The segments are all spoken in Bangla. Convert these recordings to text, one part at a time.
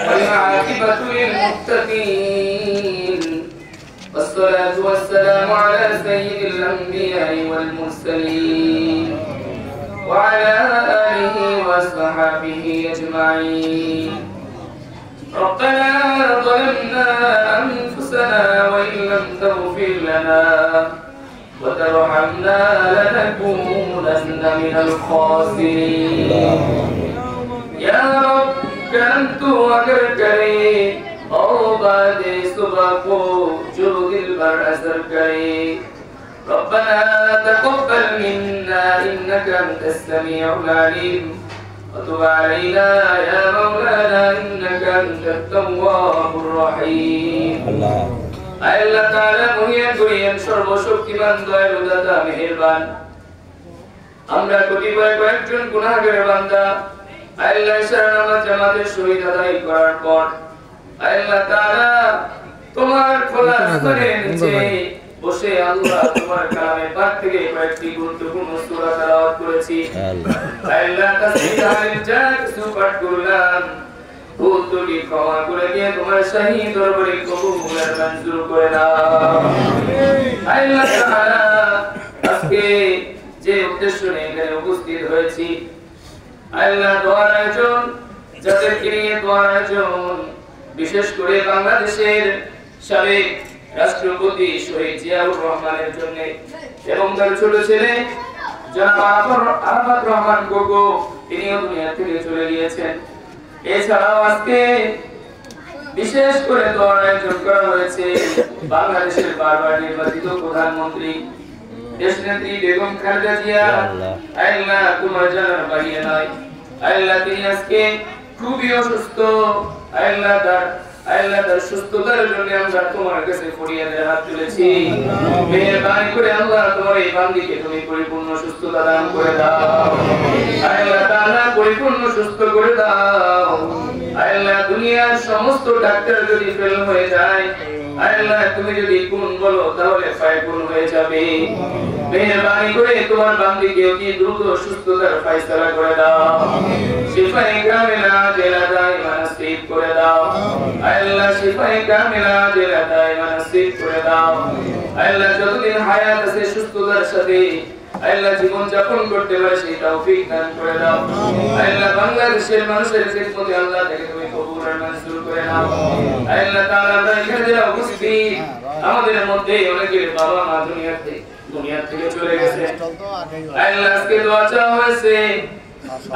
والعاقبة للمتقين والصلاة والسلام على سيد الأنبياء والمرسلين وعلى آله وصحبه أجمعين. ربنا ظلمنا أنفسنا وإن لم تغفر لنا وترحمنا لنكونن من الخاسرين. يا رب کرم تو اگر کرے اور بعد صبح کو جو دل پر اثر کرے. ربنا تقبل منا انك انت السميع العليم وتب علينا يا مولانا انك انت التواب الرحيم. আল্লাহ তাআলা মহিয়ান করিয়েন সর্বশক্তিমান দয়ালু দাতা মেহেরবান। আমরা কয়েকজন গুনাহগার বান্দা আল্লাহ শরণাগত জামাতের শহীদ আদায় করার পর আল্লাহ তাআলা তোমার খোলা আসমানের নিচে বসে আল্লাহ তোমার কালামে পাক থেকে কয়েকটি গুরুত্বপূর্ণ সূরা তেলাওয়াত করেছি। আল্লাহ তাসবিহানের যা কিছু পাঠ করলাম ভুল ত্রুটি ক্ষমা করে দিয়ে তোমার শাহী দরবারে কবুল আর মঞ্জুর করে দাও। আল্লাহ তাআলা আজকে যে উদ্দেশ্য নিয়ে এখানে উপস্থিত হয়েছি আল্লাহ দোয়ার আয়োজন যাদেরকে নিয়ে দোয়ার আয়োজন বিশেষ করে বাংলাদেশের সাবেক রাষ্ট্রপতি শহীদ জিয়াউর রহমানের জন্য এবং তার ছোট ছেলে জনাব আরাফাত রহমান গোগো তিনিও দুনিয়া থেকে চলে গিয়েছেন। এছাড়াও আজকে বিশেষ করে দোয়ার আয়োজন করা হয়েছে বাংলাদেশের বারবার নির্বাচিত প্রধানমন্ত্রী দেশনেত্রী বেগম খালেদা জিয়া। আল্লাহ তোমার জানার বাইরে নয় আল্লাহ তিনি আজকে খুবই অসুস্থ। আল্লাহ তার সুস্থতার জন্য আমরা তোমার কাছে ফরিয়াদের হাত তুলেছি। মেহেরবানি করে আল্লাহ তোমার এই বান্দিকে তুমি পরিপূর্ণ সুস্থতা দান করে দাও। আল্লাহ তাআলা পরিপূর্ণ সুস্থ করে দাও। আল্লাহ দুনিয়ার সমস্ত ডাক্তার যদি ফেল হয়ে যায় আল্লাহ তুমি যদি কোন বলো তাহলে ফায়কুন হয়ে যাবে। মেহেরবানি করে তোমার বান্দিকে অতি দ্রুত সুস্থতার ফয়সালা করে দাও। শিফায়ে কামিলা দিলা দাইমা নসিব করে দাও। আল্লাহ শিফায়ে কামিলা দিলা দাইমা নসিব করে দাও। আল্লাহ যতদিন হায়াত আছে সুস্থতার সাথে আল্লাহ জীবন যাপন করতে পারে সেই তৌফিক দান করে দাও। আল্লাহ বাংলাদেশের মানুষের খিদমতে আল্লাহ থেকে তুমি কবুল আর মঞ্জুর করে নাও। আল্লাহ তাআলা আমরা এখানে যারা উপস্থিত আমাদের মধ্যে অনেকের বাবা মা দুনিয়া থেকে চলে গেছে। আল্লাহ আজকে দোয়া চাওয়া হয়েছে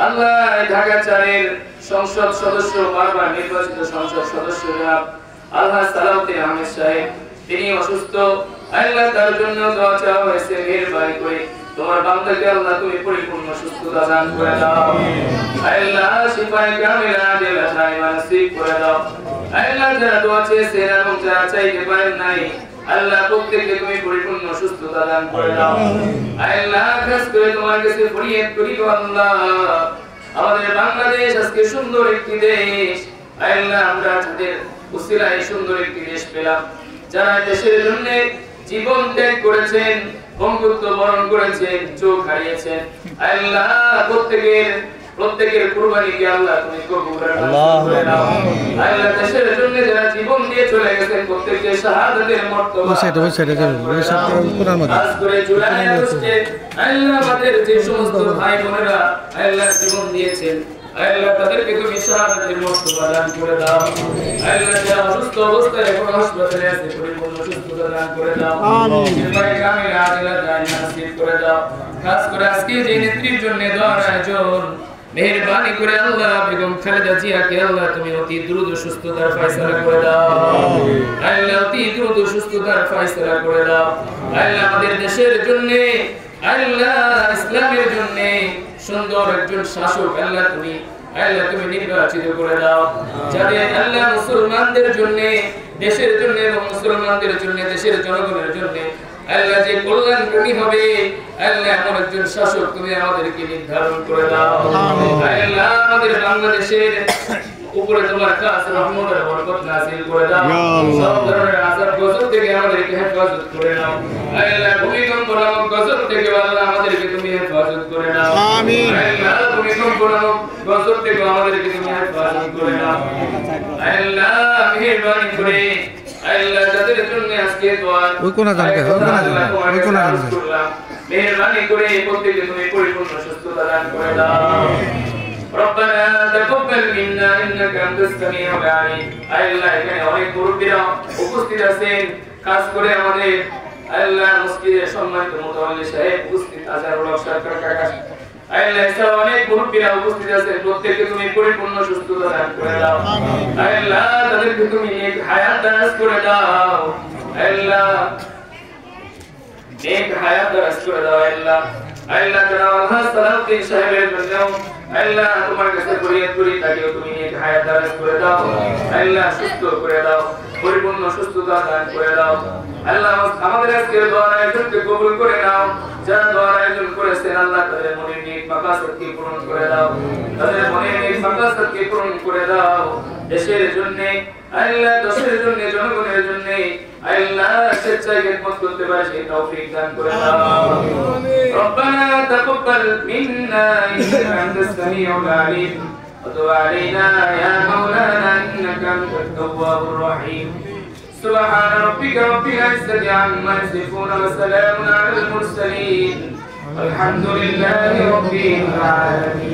আল্লাহ ঢাকা চারের সংসদ সদস্য বারবার নির্বাচিত সংসদ সদস্য জনাব আলহাজ সালাউদ্দিন আহমেদ সাহেব তিনি অসুস্থ। আল্লাহ তার জন্য দোয়া চাওয়া হয়েছে। মেহেরবানি করে তোমার বান্দাকে আল্লাহ তুমি পরিপূর্ণ সুস্থতা দান করে দাও। আল্লাহ শিফায়ে কামিলা দিলা দাইমা নসিব করে দাও। আল্লাহ যারা দোয়া চেয়েছেন এবং যারা চাইতে পারেন নাই আল্লাহ প্রত্যেককে তুমি পরিপূর্ণ সুস্থতা দান করে দাও। আল্লাহ খাস করে তোমার কাছে ফরিয়াদ করি আল্লাহ আমাদের বাংলাদেশ আজকে সুন্দর একটি দেশ। আল্লাহ আমরা তাদের উসিলায় সুন্দর একটি দেশ পেলাম। যারা দেশের জন্য জীবন ত্যাগ করেছেন বঙ্গত্ব বরণ করেছেন চোখ হারিয়েছেন আল্লাহ প্রত্যেকের কুরবানিকে আল্লাহ তুমি কবুল করে নাও। আল্লাহ দেশের জন্য যারা জীবন দিয়ে চলে গেছেন প্রত্যেককে শাহাদাতের মর্তবা আজ করে জুলাই আগস্টে আল্লাহ আমাদের যে সমস্ত ভাই বোনেরা আল্লাহ জীবন দিয়েছেন আল্লাহ তাদেরকে তুমি শাহাদাতের মর্তবা দান করে দাও। আল্লাহ যারা অসুস্থ অবস্থায় এখন হাসপাতালে আছে পরিপূর্ণ সুস্থতা দান করে দাও। শিফায়ে কামিলা দিলা দাইমা নসিব করে দাও। খাস করে আজকে যে নেত্রীর জন্য দোয়ার আয়োজন মেহেরবানি করে আল্লাহ বেগম খালেদা জিয়াকে আল্লাহ তুমি অতি দ্রুত সুস্থতার ফয়সালা করে দাও। আল্লাহ অতি দ্রুত সুস্থতার ফয়সালা করে দাও। আল্লাহ আমাদের দেশের জন্য আল্লাহ ইসলামের জন্য সুন্দর একজন শাসক আল্লাহ তুমি নির্বাচিত করে দাও। যাতে আল্লাহ মুসলমানদের জন্য দেশের জন্য এবং মুসলমানদের জন্য দেশের জনগণের জন্য আল্লাহ যে কল্যাণকামী হবে আল্লাহ এমন একজন শাসক তুমি আমাদেরকে নির্ধারণ করে দাও। আল্লাহ আমাদের বাংলাদেশের উপরে তোমার খাস রহমতের বরকত নাযিল করে দাও সব ধরনের আযাব গজব থেকে আমাদেরকে হেফাজত করে নাও আল্লাহ ভূমিকম্প নামক গজব থেকে আল্লাহ আমাদেরকে তুমি হেফাজত করে নাও আমিন আল্লাহ ভূমিকম্প নামক গজব থেকে আমাদেরকে তুমি হেফাজত করে নাও আল্লাহ মেহেরবানি করে আল্লাহ যাদের জন্য আজকে দোয়া ওই কোন জায়গা মেহেরবানি করে প্রত্যেককে তুমি পরিপূর্ণ সুস্থতা দান করে দাও ربنا تقبل منا انك انت السميع العليم আল্লাহ এখানে অনেক মুরব্বিরা উপস্থিত আছেন খাস করে আমাদের আল্লাহ মসজিদের সম্মানিত মুতাওয়াল্লি সাহেব উপস্থিত হাজারুল হক সরকার কাকা আল্লাহ এছাড়া অনেক মুরব্বিরা উপস্থিত আছেন প্রত্যেককে তুমি পরিপূর্ণ সুস্থতা দান করে দাও আল্লাহ তাদেরকে তুমি নেক হায়াত দান করে দাও আল্লাহ নেক হায়াত দান করে দাও আল্লাহ আল্লাহ জনাব সালাউদ্দিন সাহেবের জন্য আল্লাহ তোমার কাছে ফরিয়াদ করি তাকে তুমি নেক হায়াত দান করে দাও আল্লাহ সুস্থ করে দাও পরিপূর্ণ সুস্থতা দান করে দাও আল্লাহ আমাদের আজকের দোয়ার আয়োজনকে কবুল করে নাও যারা দোয়ার আয়োজন করেছেন আল্লাহ তাদের মনের নেক মাকাসদকে পূরণ করে দাও তাদের মনের নেক মাকাসদকে পূরণ করে দাও দেশের জন্য আল্লাহ দেশের জন্য জনগণের জন্য আল্লাহ স্বেচ্ছায় খেদমত করতে পারে সেই তৌফিক দান করে দাও রব্বানা তাকাব্বাল মিন্না ইন্নাকা আনতাস সামিউল আলিম وتب علينا يا مولانا إنك أنت التواب الرحيم سبحان ربك رب العزة عما يصفون وسلام على المرسلين الحمد لله رب العالمين